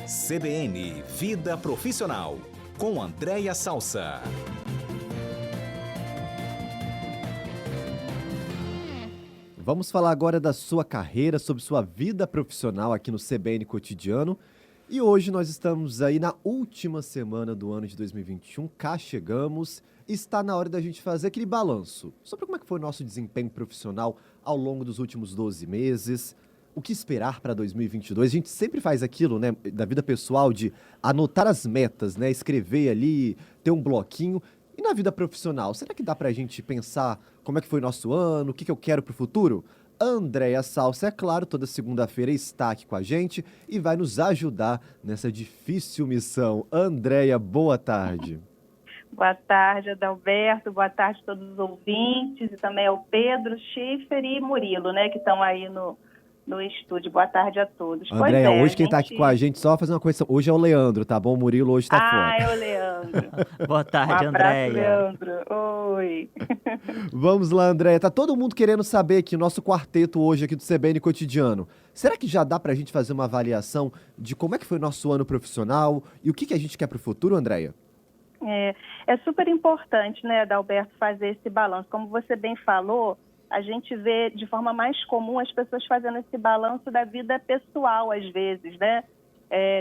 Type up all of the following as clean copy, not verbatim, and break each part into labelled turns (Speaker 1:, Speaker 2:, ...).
Speaker 1: CBN Vida Profissional, com Andréia Salsa.
Speaker 2: Vamos falar agora da sua carreira, sobre sua vida profissional aqui no CBN Cotidiano. E hoje nós estamos aí na última semana do ano de 2021, cá chegamos, e está na hora da gente fazer aquele balanço sobre como é que foi o nosso desempenho profissional ao longo dos últimos 12 meses, o que esperar para 2022. A gente sempre faz aquilo, né, da vida pessoal, de anotar as metas, né, escrever ali, ter um bloquinho. E na vida profissional, será que dá pra gente pensar como é que foi o nosso ano, o que eu quero pro futuro? Andréia Salsa, é claro, toda segunda-feira está aqui com a gente e vai nos ajudar nessa difícil missão. Andréia, boa tarde.
Speaker 3: Boa tarde, Adalberto. Boa tarde a todos os ouvintes e também ao Pedro, Schiffer e Murilo, né, que estão aí no estúdio. Boa tarde a todos.
Speaker 2: Andréia, hoje quem tá aqui com a gente, só fazer uma coisa, hoje é o Leandro, tá bom? O Murilo hoje tá fora.
Speaker 3: É o Leandro.
Speaker 4: Boa tarde,
Speaker 3: Um abraço,
Speaker 4: Andréia.
Speaker 3: Leandro. Oi.
Speaker 2: Vamos lá, Andréia. Tá todo mundo querendo saber aqui, o nosso quarteto hoje aqui do CBN Cotidiano. Será que já dá pra gente fazer uma avaliação de como é que foi o nosso ano profissional e o que a gente quer pro futuro, Andréia?
Speaker 3: É super importante, né, Adalberto, fazer esse balanço. Como você bem falou, a gente vê de forma mais comum as pessoas fazendo esse balanço da vida pessoal, às vezes, né?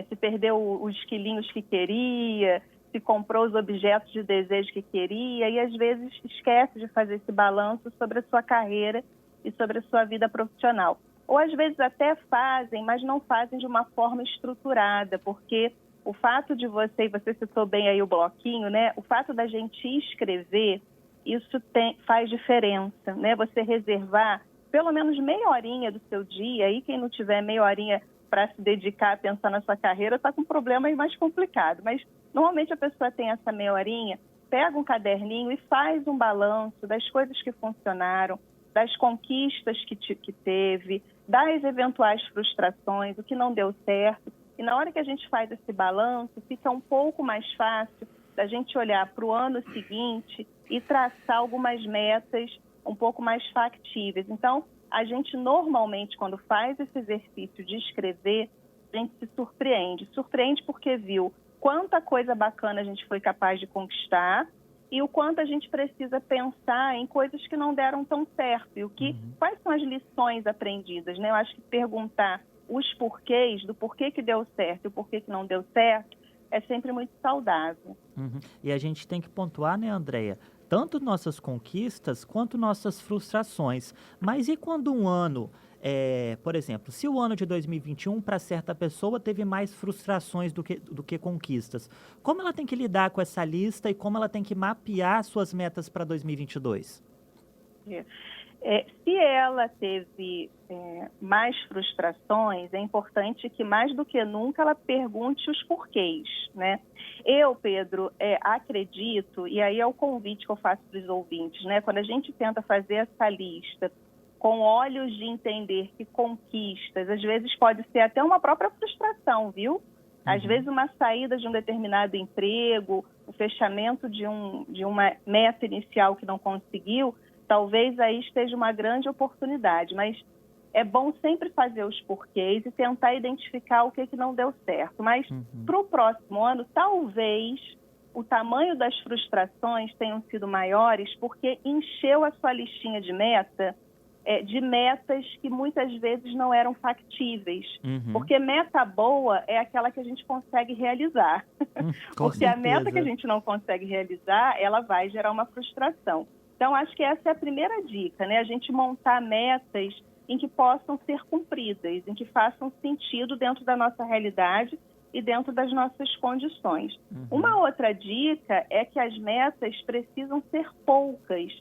Speaker 3: Se perdeu os quilinhos que queria, se comprou os objetos de desejo que queria e, às vezes, esquece de fazer esse balanço sobre a sua carreira e sobre a sua vida profissional. Ou, às vezes, até fazem, mas não fazem de uma forma estruturada, porque o fato de você citou bem aí o bloquinho, né? O fato da gente escrever, isso faz diferença, né? Você reservar pelo menos meia horinha do seu dia, e quem não tiver meia horinha para se dedicar a pensar na sua carreira, está com um problema aí mais complicado. Mas, normalmente, a pessoa tem essa meia horinha, pega um caderninho e faz um balanço das coisas que funcionaram, das conquistas que teve, das eventuais frustrações, o que não deu certo. E na hora que a gente faz esse balanço, fica um pouco mais fácil da gente olhar para o ano seguinte e traçar algumas metas um pouco mais factíveis. Então, a gente normalmente, quando faz esse exercício de escrever, a gente se surpreende. Surpreende porque viu quanta coisa bacana a gente foi capaz de conquistar e o quanto a gente precisa pensar em coisas que não deram tão certo. E quais são as lições aprendidas, né? Eu acho que perguntar os porquês, do porquê que deu certo e o porquê que não deu certo, é sempre muito saudável.
Speaker 4: E a gente tem que pontuar, né, Andréia? Tanto nossas conquistas quanto nossas frustrações. Mas e quando um ano, por exemplo, se o ano de 2021 para certa pessoa teve mais frustrações do que conquistas, como ela tem que lidar com essa lista e como ela tem que mapear suas metas para 2022?
Speaker 3: Se ela teve mais frustrações, é importante que, mais do que nunca, ela pergunte os porquês, né? Eu, Pedro, acredito, e aí é o convite que eu faço para os ouvintes, né? Quando a gente tenta fazer essa lista com olhos de entender que conquistas, às vezes pode ser até uma própria frustração, viu? Às vezes uma saída de um determinado emprego, o fechamento de uma meta inicial que não conseguiu, talvez aí esteja uma grande oportunidade, mas é bom sempre fazer os porquês e tentar identificar o que não deu certo. Mas para o próximo ano, talvez o tamanho das frustrações tenham sido maiores porque encheu a sua listinha de de metas que muitas vezes não eram factíveis. Porque meta boa é aquela que a gente consegue realizar. Porque a meta que a gente não consegue realizar, ela vai gerar uma frustração. Então, acho que essa é a primeira dica, né? A gente montar metas em que possam ser cumpridas, em que façam sentido dentro da nossa realidade e dentro das nossas condições. Uma outra dica é que as metas precisam ser poucas.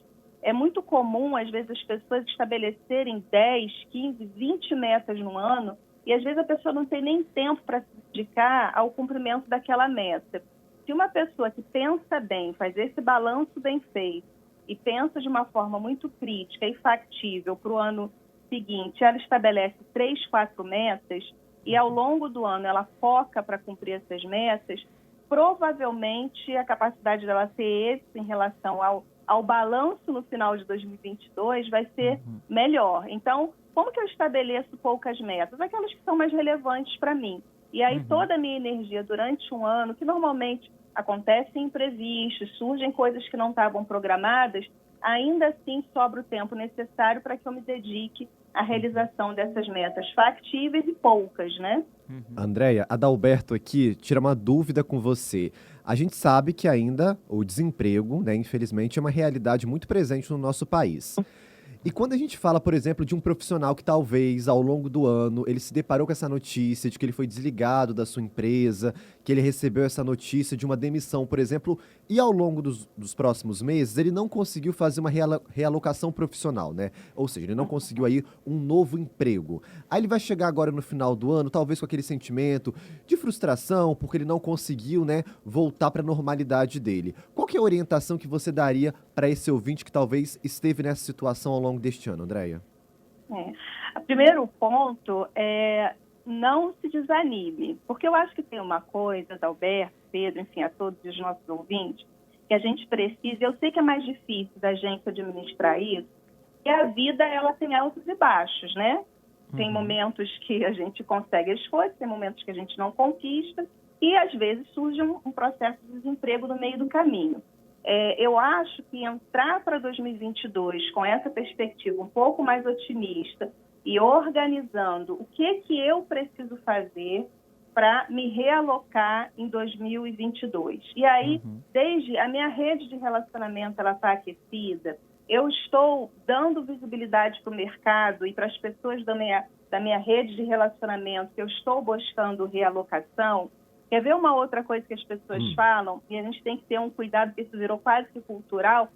Speaker 3: É muito comum, às vezes, as pessoas estabelecerem 10, 15, 20 metas no ano e, às vezes, a pessoa não tem nem tempo para se dedicar ao cumprimento daquela meta. Se uma pessoa que pensa bem, faz esse balanço bem feito, e pensa de uma forma muito crítica e factível para o ano seguinte, ela estabelece 3, 4 metas e ao longo do ano ela foca para cumprir essas metas, provavelmente a capacidade dela ter esse em relação ao balanço no final de 2022 vai ser melhor. Então, como que eu estabeleço poucas metas? Aquelas que são mais relevantes para mim. E aí
Speaker 4: Uhum.
Speaker 3: toda a minha energia durante um ano, que normalmente acontecem imprevistos, surgem coisas que não estavam programadas, ainda assim sobra o tempo necessário para que eu me dedique à realização dessas metas factíveis e poucas, né?
Speaker 4: Uhum.
Speaker 2: Andréia, Adalberto aqui tira uma dúvida com você. A gente sabe que ainda o desemprego, né, infelizmente, é uma realidade muito presente no nosso país. E quando a gente fala, por exemplo, de um profissional que talvez ao longo do ano ele se deparou com essa notícia de que ele foi desligado da sua empresa, que ele recebeu essa notícia de uma demissão, por exemplo, e ao longo dos próximos meses ele não conseguiu fazer uma realocação profissional, né? Ou seja, ele não conseguiu aí um novo emprego. Aí ele vai chegar agora no final do ano, talvez com aquele sentimento de frustração, porque ele não conseguiu, né, voltar para a normalidade dele. Qual que é a orientação que você daria para esse ouvinte que talvez esteve nessa situação ao longo deste ano, Andréia?
Speaker 3: O primeiro ponto é não se desanime, porque eu acho que tem uma coisa, Adalberto, Pedro, enfim, a todos os nossos ouvintes, que a gente precisa, eu sei que é mais difícil da gente administrar isso, e a vida, ela tem altos e baixos, né? Tem momentos que a gente consegue as coisas, tem momentos que a gente não conquista, e às vezes surge um processo de desemprego no meio do caminho. Eu acho que entrar para 2022 com essa perspectiva um pouco mais otimista e organizando o que eu preciso fazer para me realocar em 2022. E aí, desde a minha rede de relacionamento ela está aquecida, eu estou dando visibilidade para o mercado e para as pessoas da minha rede de relacionamento que eu estou buscando realocação. Quer ver uma outra coisa que as pessoas falam? E a gente tem que ter um cuidado, porque isso virou quase que cultural.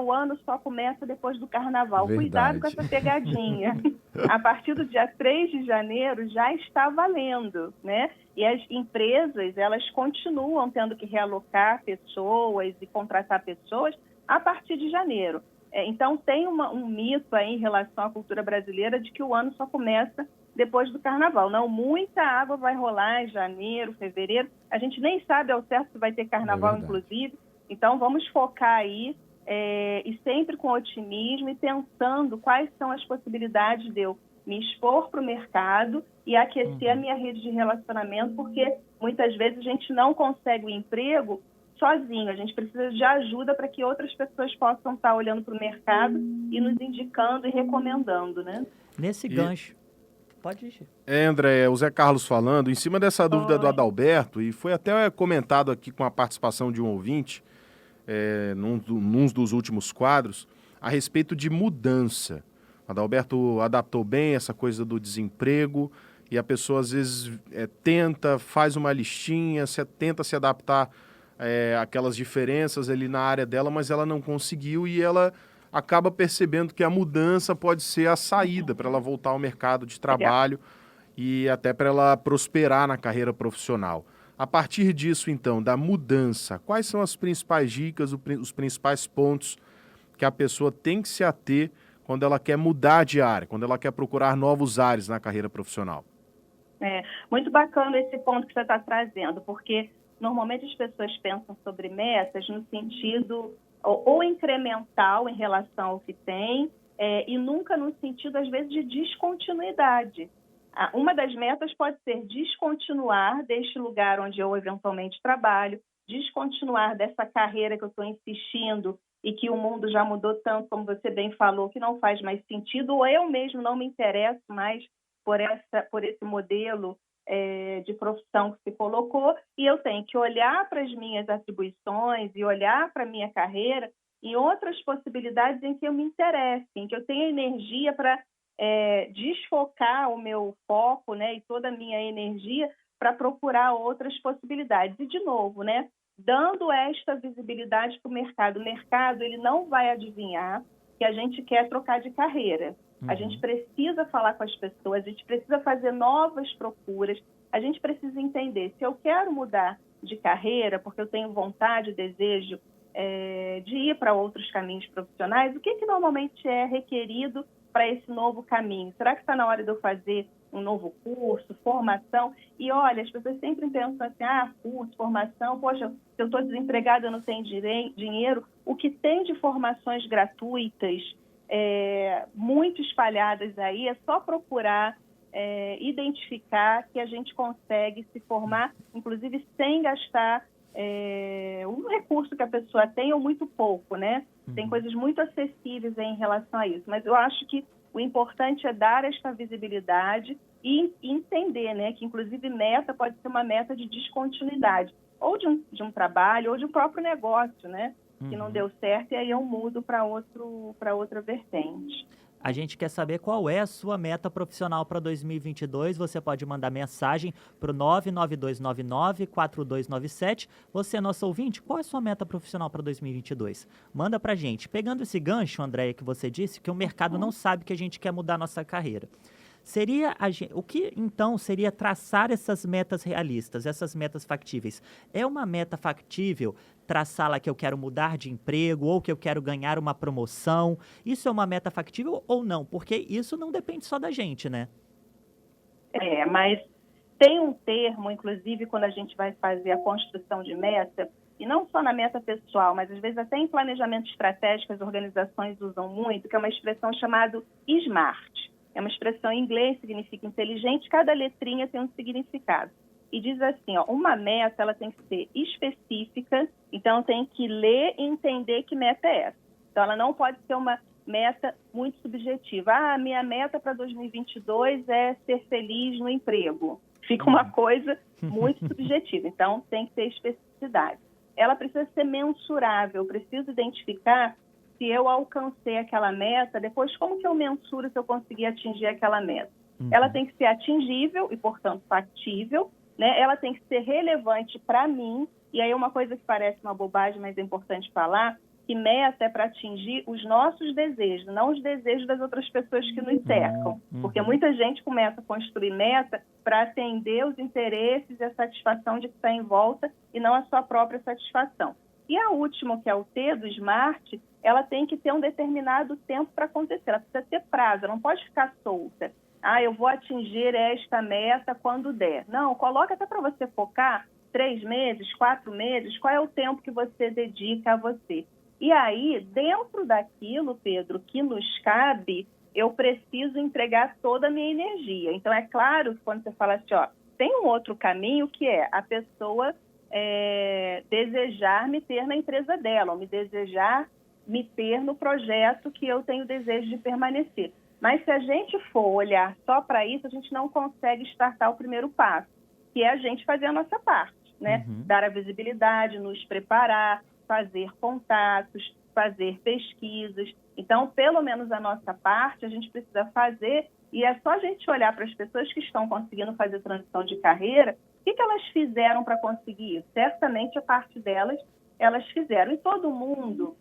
Speaker 3: O ano só começa depois do carnaval.
Speaker 2: Verdade.
Speaker 3: Cuidado com essa pegadinha. A partir do dia 3 de janeiro já está valendo, né? E as empresas, elas continuam tendo que realocar pessoas e contratar pessoas a partir de janeiro. Então, tem um mito aí em relação à cultura brasileira de que o ano só começa depois do carnaval. Não, muita água vai rolar em janeiro, fevereiro. A gente nem sabe ao certo se vai ter carnaval, inclusive. Então, vamos focar aí e sempre com otimismo e pensando quais são as possibilidades de eu me expor para o mercado e aquecer a minha rede de relacionamento, porque muitas vezes a gente não consegue o emprego sozinho. A gente precisa de ajuda para que outras pessoas possam estar olhando para o mercado e nos indicando e recomendando, né?
Speaker 4: Nesse gancho. Pode ir.
Speaker 5: André, o Zé Carlos falando, em cima dessa dúvida do Adalberto, e foi até comentado aqui com a participação de um ouvinte, num dos últimos quadros, a respeito de mudança. O Adalberto adaptou bem essa coisa do desemprego, e a pessoa às vezes faz uma listinha, tenta se adaptar àquelas diferenças ali na área dela, mas ela não conseguiu e ela acaba percebendo que a mudança pode ser a saída para ela voltar ao mercado de trabalho e até para ela prosperar na carreira profissional. A partir disso, então, da mudança, quais são as principais dicas, os principais pontos que a pessoa tem que se ater quando ela quer mudar de área, quando ela quer procurar novos ares na carreira profissional?
Speaker 3: Muito bacana esse ponto que você está trazendo, porque normalmente as pessoas pensam sobre metas no sentido ou incremental em relação ao que tem, e nunca no sentido, às vezes, de descontinuidade. Uma das metas pode ser descontinuar deste lugar onde eu eventualmente trabalho, descontinuar dessa carreira que eu estou insistindo e que o mundo já mudou tanto, como você bem falou, que não faz mais sentido, ou eu mesmo não me interesso mais por esse modelo de profissão que se colocou, e eu tenho que olhar para as minhas atribuições e olhar para a minha carreira em outras possibilidades em que eu me interesse, em que eu tenha energia para desfocar o meu foco, né, e toda a minha energia para procurar outras possibilidades. E, de novo, né, dando esta visibilidade para o mercado. O mercado ele não vai adivinhar que a gente quer trocar de carreira. A gente precisa falar com as pessoas, a gente precisa fazer novas procuras, a gente precisa entender se eu quero mudar de carreira, porque eu tenho vontade, desejo de ir para outros caminhos profissionais, o que normalmente é requerido para esse novo caminho? Será que está na hora de eu fazer um novo curso, formação? E olha, as pessoas sempre pensam assim, curso, formação, poxa, se eu estou desempregada, eu não tenho dinheiro. O que tem de formações gratuitas, muito espalhadas aí, é só procurar identificar que a gente consegue se formar, inclusive sem gastar um recurso que a pessoa tem ou muito pouco, né? Tem coisas muito acessíveis em relação a isso, mas eu acho que o importante é dar esta visibilidade e entender, né, que inclusive meta pode ser uma meta de descontinuidade, ou de um trabalho, ou de um próprio negócio, né, que não deu certo, e aí eu mudo para outra vertente.
Speaker 4: A gente quer saber qual é a sua meta profissional para 2022. Você pode mandar mensagem para o 99299-4297. Você, nosso ouvinte, qual é a sua meta profissional para 2022? Manda para a gente. Pegando esse gancho, Andréia, que você disse, que o mercado não sabe que a gente quer mudar a nossa carreira. O que, então, seria traçar essas metas realistas, essas metas factíveis? É uma meta factível traçá-la que eu quero mudar de emprego ou que eu quero ganhar uma promoção? Isso é uma meta factível ou não? Porque isso não depende só da gente, né?
Speaker 3: Mas tem um termo, inclusive, quando a gente vai fazer a construção de meta, e não só na meta pessoal, mas às vezes até em planejamento estratégico as organizações usam muito, que é uma expressão chamada SMART. É uma expressão em inglês, significa inteligente, cada letrinha tem um significado. E diz assim, uma meta ela tem que ser específica, então tem que ler e entender que meta é essa. Então ela não pode ser uma meta muito subjetiva. A minha meta para 2022 é ser feliz no emprego. Fica uma coisa muito subjetiva, então tem que ter especificidade. Ela precisa ser mensurável, eu preciso identificar se eu alcancei aquela meta, depois como que eu mensuro se eu conseguir atingir aquela meta? Ela tem que ser atingível e, portanto, factível, né? Ela tem que ser relevante para mim, e aí uma coisa que parece uma bobagem, mas é importante falar, que meta é para atingir os nossos desejos, não os desejos das outras pessoas que nos cercam. Porque muita gente começa a construir meta para atender os interesses e a satisfação de que está em volta e não a sua própria satisfação. E a última, que é o T do SMART, ela tem que ter um determinado tempo para acontecer, ela precisa ter prazo, ela não pode ficar solta. Eu vou atingir esta meta quando der. Não, coloca até para você focar 3 meses, 4 meses, qual é o tempo que você dedica a você. E aí, dentro daquilo, Pedro, que nos cabe, eu preciso entregar toda a minha energia. Então, é claro que quando você fala assim, tem um outro caminho que é a pessoa desejar me ter na empresa dela, ou desejar me ter no projeto que eu tenho desejo de permanecer. Mas se a gente for olhar só para isso, a gente não consegue startar o primeiro passo, que é a gente fazer a nossa parte, né? Dar a visibilidade, nos preparar, fazer contatos, fazer pesquisas. Então, pelo menos a nossa parte, a gente precisa fazer, e é só a gente olhar para as pessoas que estão conseguindo fazer transição de carreira, o que elas fizeram para conseguir isso? Certamente a parte delas, elas fizeram. E todo mundo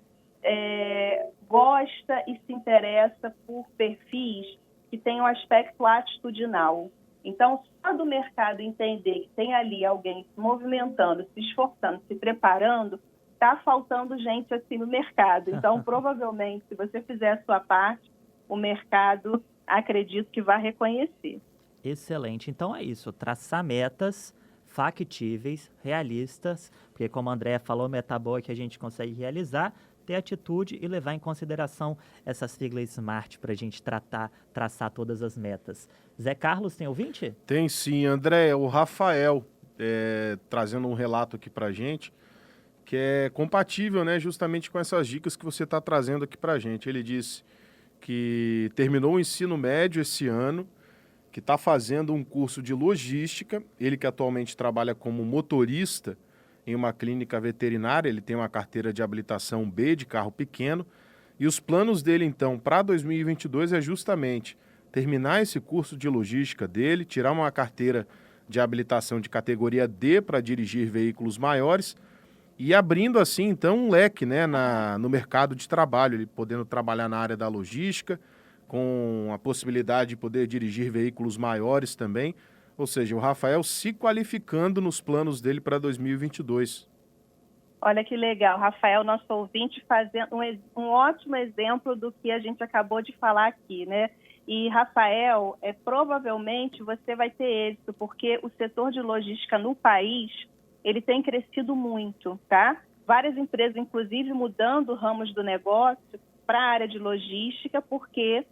Speaker 3: gosta e se interessa por perfis que têm um aspecto atitudinal. Então, só do mercado entender que tem ali alguém se movimentando, se esforçando, se preparando, está faltando gente assim no mercado. Então, provavelmente, se você fizer a sua parte, o mercado, acredito que vai reconhecer.
Speaker 4: Excelente. Então é isso, traçar metas factíveis, realistas, porque como a Andréia falou, meta boa que a gente consegue realizar, ter atitude e levar em consideração essa sigla SMART para a gente traçar todas as metas. Zé Carlos, tem ouvinte?
Speaker 5: Tem sim, Andréia. O Rafael trazendo um relato aqui para a gente, que é compatível, né, justamente com essas dicas que você está trazendo aqui para a gente. Ele disse que terminou o ensino médio esse ano, que está fazendo um curso de logística, ele que atualmente trabalha como motorista em uma clínica veterinária, ele tem uma carteira de habilitação B de carro pequeno, e os planos dele, então, para 2022 é justamente terminar esse curso de logística dele, tirar uma carteira de habilitação de categoria D para dirigir veículos maiores e abrindo, assim, então, um leque, né, no mercado de trabalho, ele podendo trabalhar na área da logística, com a possibilidade de poder dirigir veículos maiores também. Ou seja, o Rafael se qualificando nos planos dele para 2022.
Speaker 3: Olha que legal, Rafael, nosso ouvinte, fazendo um ótimo exemplo do que a gente acabou de falar aqui, né? E, Rafael, provavelmente você vai ter êxito, porque o setor de logística no país, ele tem crescido muito, tá? Várias empresas, inclusive, mudando ramos do negócio para a área de logística, porque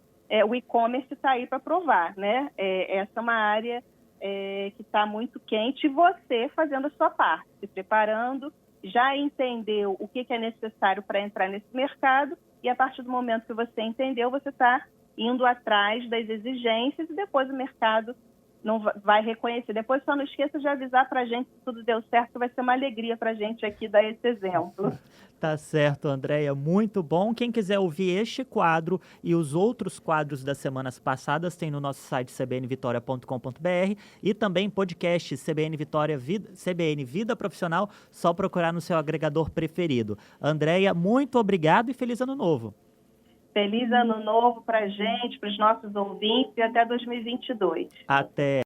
Speaker 3: o e-commerce está aí para provar, né? Essa é uma área que está muito quente, e você fazendo a sua parte, se preparando, já entendeu o que é necessário para entrar nesse mercado, e a partir do momento que você entendeu, você está indo atrás das exigências, e depois o mercado não vai reconhecer. Depois só não esqueça de avisar para a gente se tudo deu certo, que vai ser uma alegria para a gente aqui dar esse exemplo.
Speaker 4: Tá certo, Andréia, muito bom. Quem quiser ouvir este quadro e os outros quadros das semanas passadas, tem no nosso site cbnvitoria.com.br e também podcast CBN Vitória CBN Vida Profissional, só procurar no seu agregador preferido. Andréia, muito obrigado e feliz ano novo.
Speaker 3: Feliz ano novo para a gente, para os nossos ouvintes, e até 2022.
Speaker 4: Até.